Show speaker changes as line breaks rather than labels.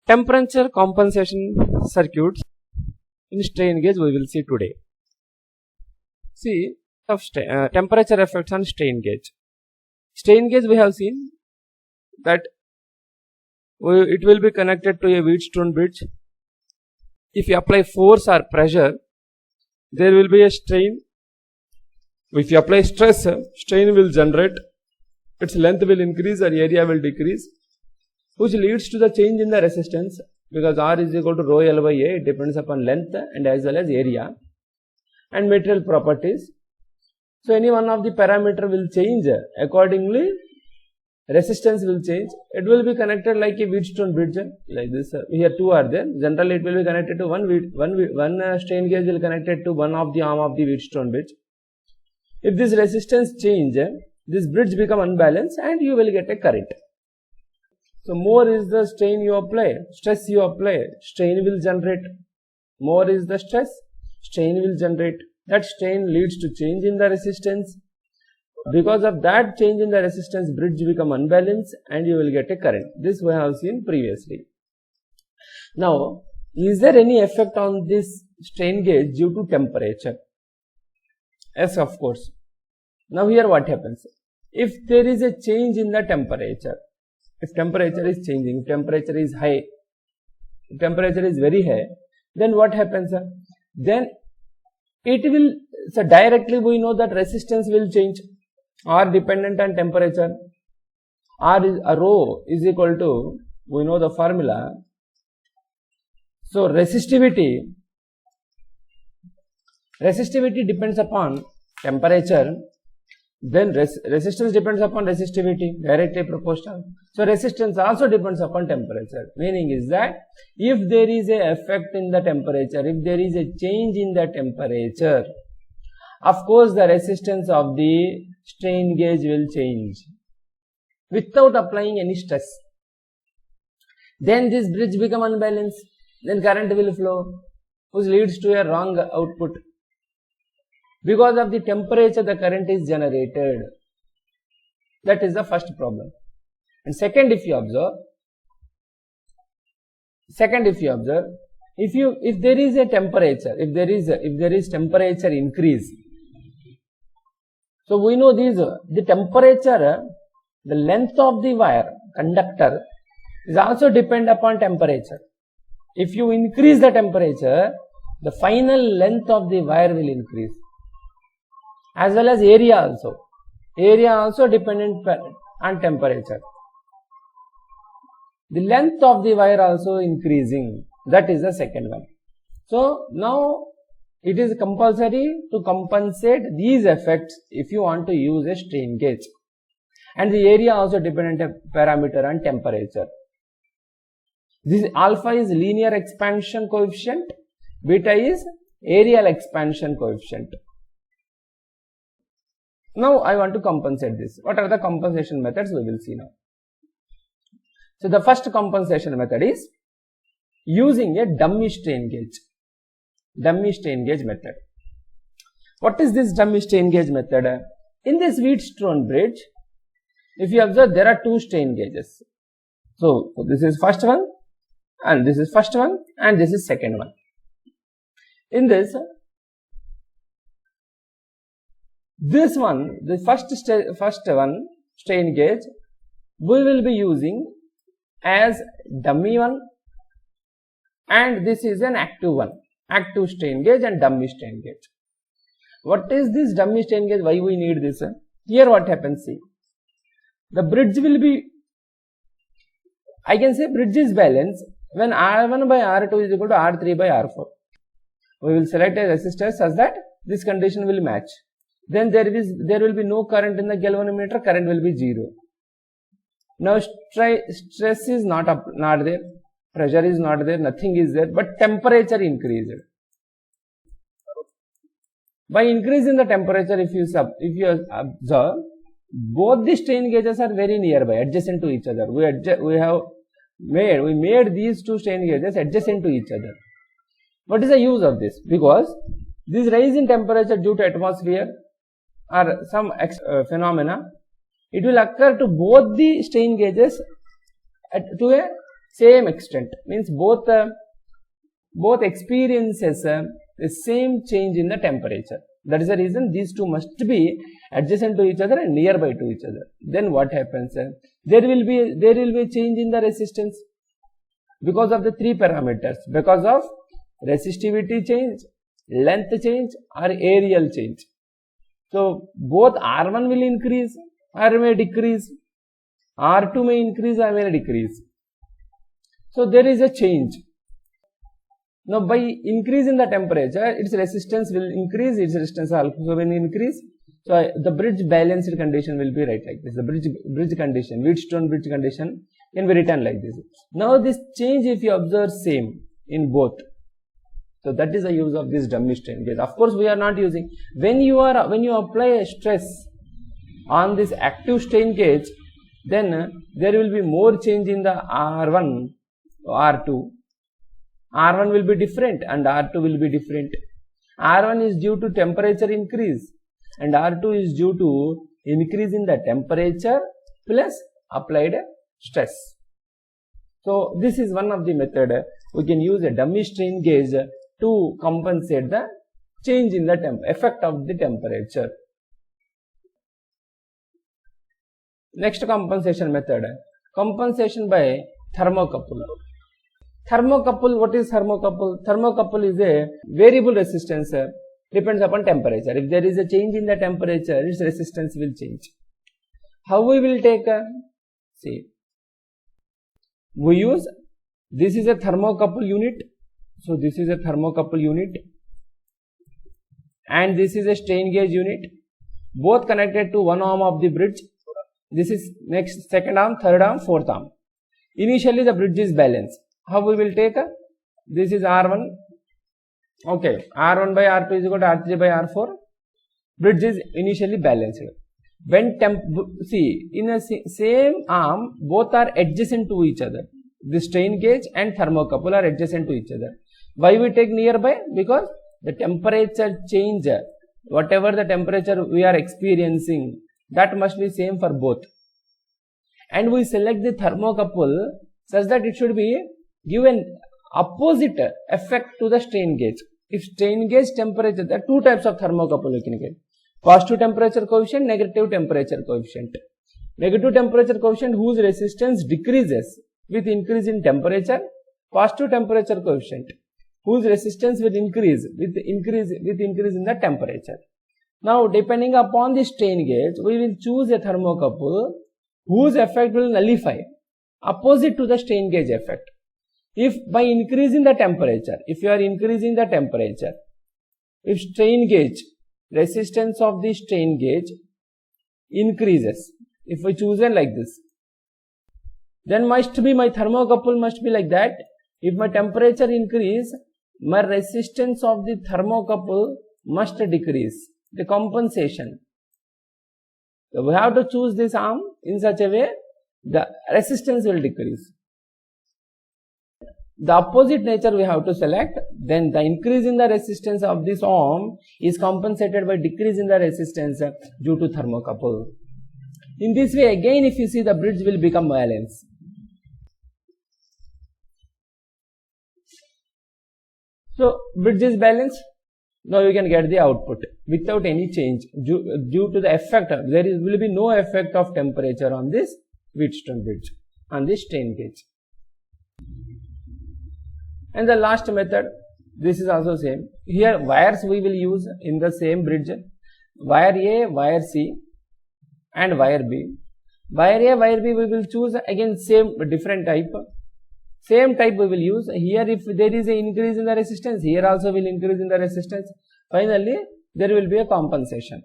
Temperature compensation circuits in strain gauge we will see today. See of temperature effects on strain gauge. Strain gauge we have seen that it will be connected to a Wheatstone bridge. If you apply force or pressure, there will be a strain. If you apply stress, strain will generate, its length will increase or area will decrease, which leads to the change in the resistance, because R is equal to rho L by A. It depends upon length and as well as area and material properties. So any one of the parameter will change accordingly. Resistance will change. It will be connected like a Wheatstone bridge, like this. Here two are there. Generally, it will be connected to one strain gauge will connected to one of the arm of the Wheatstone bridge. If this resistance change, this bridge become unbalanced and you will get a current. So more is the strain you apply, stress you apply, strain will generate. More is the stress, strain will generate. That strain leads to change in the resistance. Because of that change in the resistance, bridge become unbalanced and you will get a current. This we have seen previously. Now, is there any effect on this strain gauge due to temperature? Yes, of course. Now here what happens? If there is a change in the temperature, if temperature is changing, if temperature is high, if temperature is very high, then what happens? Then it will, so directly we know that resistance will change. R dependent on temperature. R is rho is equal to, we know the formula. So resistivity depends upon temperature. Then resistance depends upon resistivity, directly proportional. So resistance also depends upon temperature. Meaning is that if there is a effect in the temperature, if there is a change in the temperature, of course the resistance of the strain gauge will change without applying any stress. Then this bridge become unbalanced. Then current will flow, which leads to a wrong output. Because of the temperature, the current is generated. That is the first problem. And second, if you observe, if there is a temperature, if there is temperature increase, so we know the temperature, the length of the wire, conductor, is also depend upon temperature. If you increase the temperature, the final length of the wire will increase. As well as area also. Area also dependent on temperature. The length of the wire also increasing. That is the second one. So now it is compulsory to compensate these effects if you want to use a strain gauge. And the area also dependent parameter on temperature. This alpha is linear expansion coefficient, beta is areal expansion coefficient. Now I want to compensate this. What are the compensation methods? We will see now. So the first compensation method is using a dummy strain gauge. Dummy strain gauge method. What is this dummy strain gauge method? In this Wheatstone bridge, if you observe, there are two strain gauges. So this is first one, and this is first one, and this is second one. In this one, the first one strain gauge, we will be using as dummy one, and this is an active one, active strain gauge and dummy strain gauge. What is this dummy strain gauge? Why we need this? Here what happens? See, the bridge will be, I can say bridge is balanced when R1 by R2 is equal to R3 by R4. We will select a resistor such that this condition will match. Then there will be no current in the galvanometer, current will be 0. Now stress is not there, pressure is not there, nothing is there, but temperature increased. By increasing the temperature, if you observe, both the strain gauges are very nearby, adjacent to each other. We made these two strain gauges adjacent to each other. What is the use of this? Because this rise in temperature due to atmosphere or some phenomena, it will occur to both the strain gauges to a same extent, means both experiences the same change in the temperature. That is the reason these two must be adjacent to each other and nearby to each other. Then what happens? There will be a change in the resistance because of the three parameters, because of resistivity change, length change, or areal change. So both R1 will increase or may decrease, R2 may increase or may decrease. So there is a change. Now by increasing the temperature, its resistance will increase, its resistance also will increase. So the bridge balanced condition will be right like this. The bridge condition, Wheatstone bridge condition can be written like this. Now this change, if you observe, same in both. So that is the use of this dummy strain gauge. Of course, we are not using, when you apply a stress on this active strain gauge, then there will be more change in the R1, R2. R1 will be different and R2 will be different. R1 is due to temperature increase and R2 is due to increase in the temperature plus applied stress. So this is one of the method. We can use a dummy strain gauge to compensate the change in the effect of the temperature. Next compensation method, compensation by thermocouple. Thermocouple, what is thermocouple? Thermocouple is a variable resistance, depends upon temperature. If there is a change in the temperature, its resistance will change. How we will take? See, we use, this is a thermocouple unit. So this is a thermocouple unit and this is a strain gauge unit, both connected to one arm of the bridge. This is next, second arm, third arm, fourth arm. Initially the bridge is balanced. How we will take? This is R1. Okay, R1 by R2 is equal to R3 by R4. Bridge is initially balanced. When see, in a same arm, both are adjacent to each other. The strain gauge and thermocouple are adjacent to each other. Why we take nearby? Because the temperature change, whatever the temperature we are experiencing, that must be same for both. And we select the thermocouple such that it should be give an opposite effect to the strain gauge. If strain gauge temperature, there are two types of thermocouple you can get. Positive temperature coefficient, negative temperature coefficient. Negative temperature coefficient whose resistance decreases with increase in temperature. Positive temperature coefficient whose resistance will increase with increase in the temperature. Now depending upon the strain gauge, we will choose a thermocouple whose effect will nullify opposite to the strain gauge effect. If by increasing the temperature, if you are increasing the temperature, if strain gauge, resistance of the strain gauge increases, if we choose it like this, then my thermocouple must be like that. If my temperature increase, my resistance of the thermocouple must decrease, the compensation. So we have to choose this arm in such a way the resistance will decrease. The opposite nature we have to select, then the increase in the resistance of this arm is compensated by decrease in the resistance due to thermocouple. In this way, again, if you see, the bridge will become balanced. So bridge is balanced. Now you can get the output without any change due to the effect. There will be no effect of temperature on this Wheatstone bridge, on this strain gauge. And the last method, this is also same. Here wires we will use in the same bridge. Wire A, wire C and wire B. Wire A, wire B we will choose again same different type. Same type we will use. Here if there is an increase in the resistance, here also will increase in the resistance. Finally, there will be a compensation.